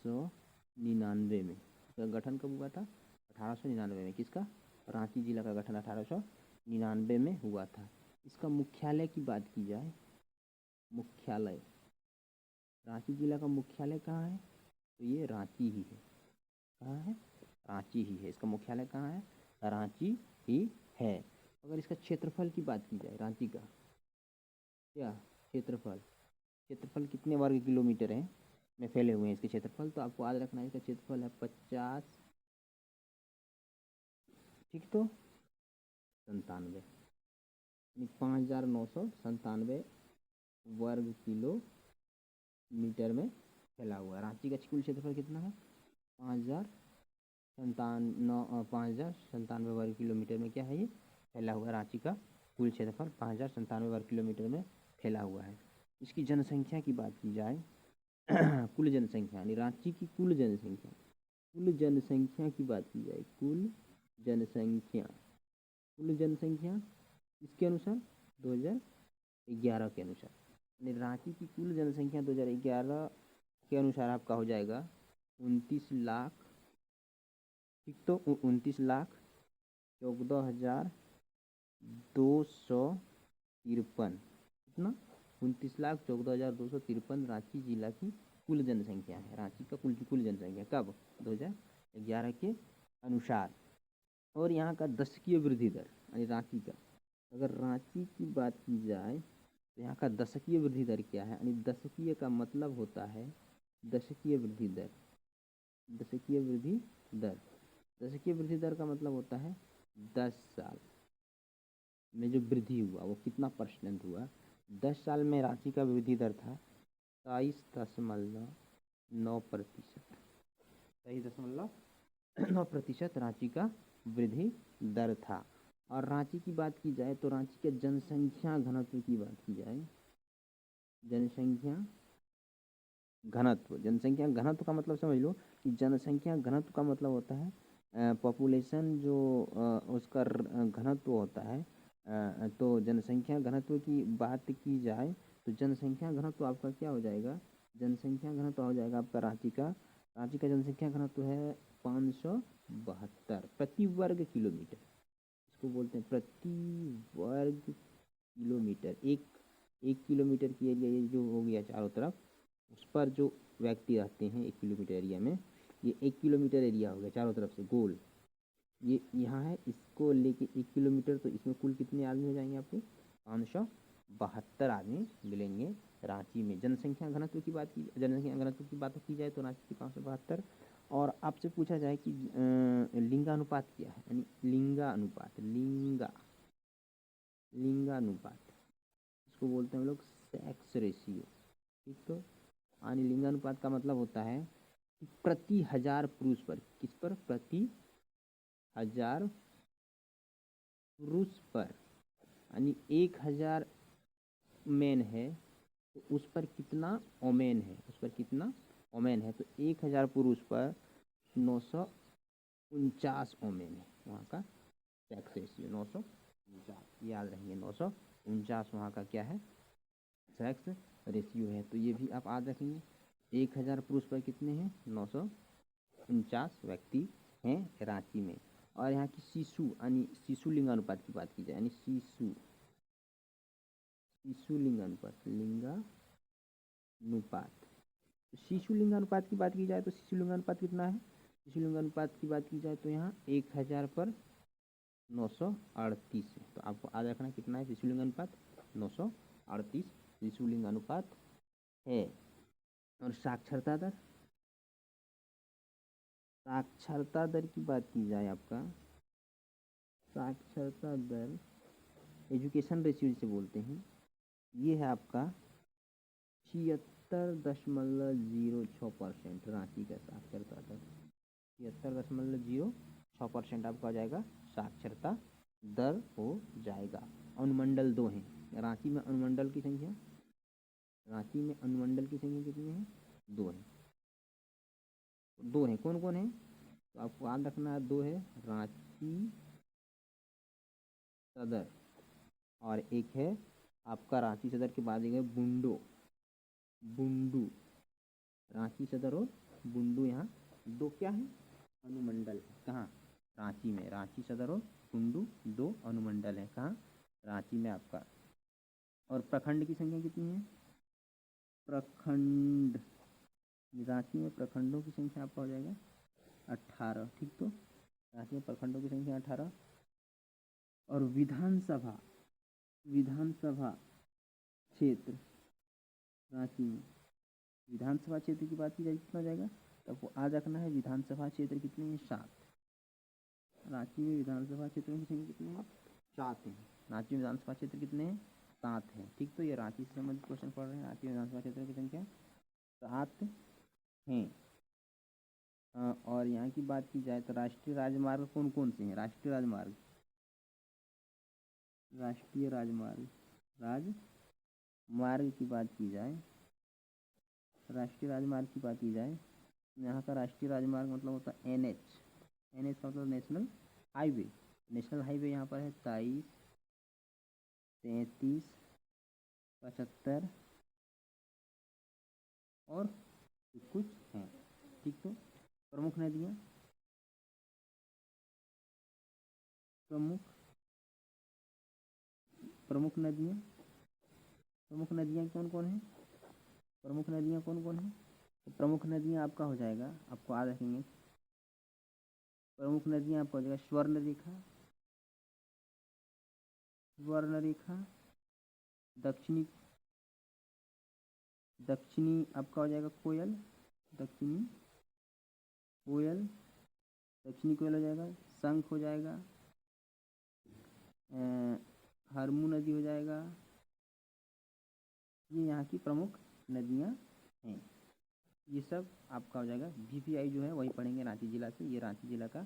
1899 में। इसका गठन कब हुआ था? 1899 में। किसका? रांची जिला का गठन 1899 में हुआ था। इसका मुख्यालय की बात की जाए, मुख्यालय, रांची जिला का मुख्यालय कहाँ है? तो ये रांची ही है। कहाँ है? रांची ही है। इसका मुख्यालय कहाँ है? रांची ही है। अगर इसका क्षेत्रफल की बात की जाए, रांची का क्या क्षेत्रफल, क्षेत्रफल कितने वर्ग किलोमीटर है में फैले हुए हैं इसके क्षेत्रफल, तो आपको याद रखना है इसका क्षेत्रफल है 50, ठीक, तो 97, 5997 वर्ग किलोमीटर में फैला हुआ है। रांची का कुल क्षेत्रफल कितना है? 5097 वर्ग किलोमीटर में क्या है, ये फैला हुआ है। रांची का कुल क्षेत्रफल 5097 वर्ग किलोमीटर में फैला हुआ है। इसकी जनसंख्या की बात की जाए कुल जनसंख्या, यानी रांची की कुल जनसंख्या, कुल जनसंख्या की बात की जाए, कुल जनसंख्या, कुल जनसंख्या इसके अनुसार 2011 के अनुसार, यानी रांची की कुल जनसंख्या 2011 के अनुसार आपका हो जाएगा 29 लाख, ठीक, तो 29,14,253, कितना? 29,14,253 रांची जिला की कुल जनसंख्या है। रांची का कुल जनसंख्या कब? 2011 के अनुसार। और यहाँ का दशकीय वृद्धि दर, यानी रांची का, अगर रांची की बात की जाए तो यहाँ का दशकीय वृद्धि दर क्या है? यानी दशकीय का मतलब होता है दशकीय वृद्धि दर, दशकीय वृद्धि दर, दशकीय वृद्धि दर का मतलब होता है 10 साल में जो वृद्धि हुआ वो कितना परसेंट हुआ। 10 साल में रांची का वृद्धि दर था 23.9%, 23.9% रांची का वृद्धि दर था। और रांची की बात की जाए तो रांची के जनसंख्या घनत्व की बात की जाए, जनसंख्या घनत्व, जनसंख्या घनत्व का मतलब समझ लो कि जनसंख्या घनत्व का मतलब होता है पॉपुलेशन जो उसका घनत्व होता है। तो जनसंख्या घनत्व की बात की जाए तो जनसंख्या घनत्व आपका क्या हो जाएगा? जनसंख्या घनत्व हो जाएगा आपका रांची का जनसंख्या घनत्व है 572 प्रति वर्ग किलोमीटर। इसको बोलते हैं प्रति वर्ग किलोमीटर। एक किलोमीटर की एरिया ये जो हो गया चारों तरफ, उस पर जो व्यक्ति रहते हैं 1 किलोमीटर एरिया में, ये 1 किलोमीटर एरिया हो गया चारों तरफ से गोल, ये यहाँ है, इसको लेके 1 किलोमीटर, तो इसमें कुल कितने आदमी हो जाएंगे आपको? 572 आदमी मिलेंगे रांची में। जनसंख्या घनत्व की बात की, जनसंख्या घनत्व की बात की जाए तो रांची की 572। और आपसे पूछा जाए कि लिंगानुपात क्या है, यानी लिंगानुपात, लिंगानुपात इसको बोलते हैं हम लोग सेक्स रेशियो, ठीक, तो यानी लिंगानुपात का मतलब होता है कि प्रति 1000 पुरुष पर, किस पर? प्रति 1000 पुरुष पर, यानी 1000 मेन है तो उस पर कितना ओमेन है, उस पर कितना ओमेन है, तो 1000 पुरुष पर 949 ओमेन है वहाँ का सेक्स रेशियो, 949, याद रखिए 949 वहाँ का क्या है? सेक्स रेशियो है। तो ये भी आप याद रखेंगे। 1000 पुरुष पर कितने हैं? 949 व्यक्ति हैं रांची में। और यहाँ की शिशु, यानी शिशु लिंगानुपात की बात की जाए, यानी शिशु लिंगानुपात, शिशु लिंगानुपात की बात की जाए तो शिशु लिंगानुपात कितना है? शिशु लिंगानुपात की बात की जाए तो यहाँ 1000 पर 938 है। तो आपको याद रखना कितना है शिशु लिंगानुपात? 938 शिशु लिंगानुपात है। और साक्षरता दर, साक्षरता दर की बात की जाए, आपका साक्षरता दर, एजुकेशन रेशियो जिसे बोलते हैं, ये है आपका 76.06%। रांची का साक्षरता दर 76.06% आपका हो जाएगा, साक्षरता दर हो जाएगा। अनुमंडल 2 हैं रांची में। अनुमंडल की संख्या, रांची में अनुमंडल की संख्या कितनी है? 2 है। 2 है, कौन कौन है? तो आपको याद रखना है 2 है, रांची सदर, और एक है आपका रांची सदर के बाद एक है बुंडू, रांची सदर और बुंडू यहाँ 2 क्या है अनुमंडल। कहाँ? रांची में। रांची सदर और बुंडू 2 अनुमंडल है। कहाँ? रांची में आपका। और प्रखंड की संख्या कितनी है? प्रखंड, रांची में प्रखंडों की संख्या आपका हो जाएगा 18। ठीक, तो रांची में प्रखंडों की संख्या 18। और विधानसभा, विधानसभा क्षेत्र रांची में, विधानसभा क्षेत्र की बात की जाए कितना हो जाएगा? तब वो आज रखना है विधानसभा क्षेत्र कितने हैं? 7। रांची में विधानसभा क्षेत्रों की संख्या कितने हैं? 7 हैं। रांची में विधानसभा क्षेत्र कितने हैं? 7 हैं। ठीक, तो ये रांची से संबंधित क्वेश्चन पढ़ रहे हैं। रांची में विधानसभा क्षेत्रों की संख्या 7 हैं। और यहाँ की बात की जाए तो राष्ट्रीय राजमार्ग कौन कौन से हैं? राष्ट्रीय राजमार्ग, राष्ट्रीय राजमार्ग, राजमार्ग की बात की जाए, राष्ट्रीय राजमार्ग की बात की जाए, यहाँ का राष्ट्रीय राजमार्ग मतलब होता है NH। NH का मतलब नेशनल हाईवे। नेशनल हाईवे यहाँ पर है 23, 33, 75 और कुछ हैं। ठीक, तो प्रमुख नदियाँ, प्रमुख प्रमुख नदियाँ, प्रमुख नदियाँ कौन कौन है? प्रमुख नदियाँ कौन कौन है? तो प्रमुख नदियाँ आपका हो जाएगा, आपको याद रखेंगे, प्रमुख नदियाँ आपका हो जाएगा स्वर्ण रेखा, स्वर्ण रेखा, दक्षिणी, दक्षिणी आपका हो जाएगा कोयल, दक्षिणी कोयल, दक्षिणी कोयल हो जाएगा, शंख हो जाएगा, हरमू नदी हो जाएगा। ये यहाँ की प्रमुख नदियाँ हैं। ये सब आपका हो जाएगा। VPI जो है वही पढ़ेंगे रांची जिला से। ये रांची जिला का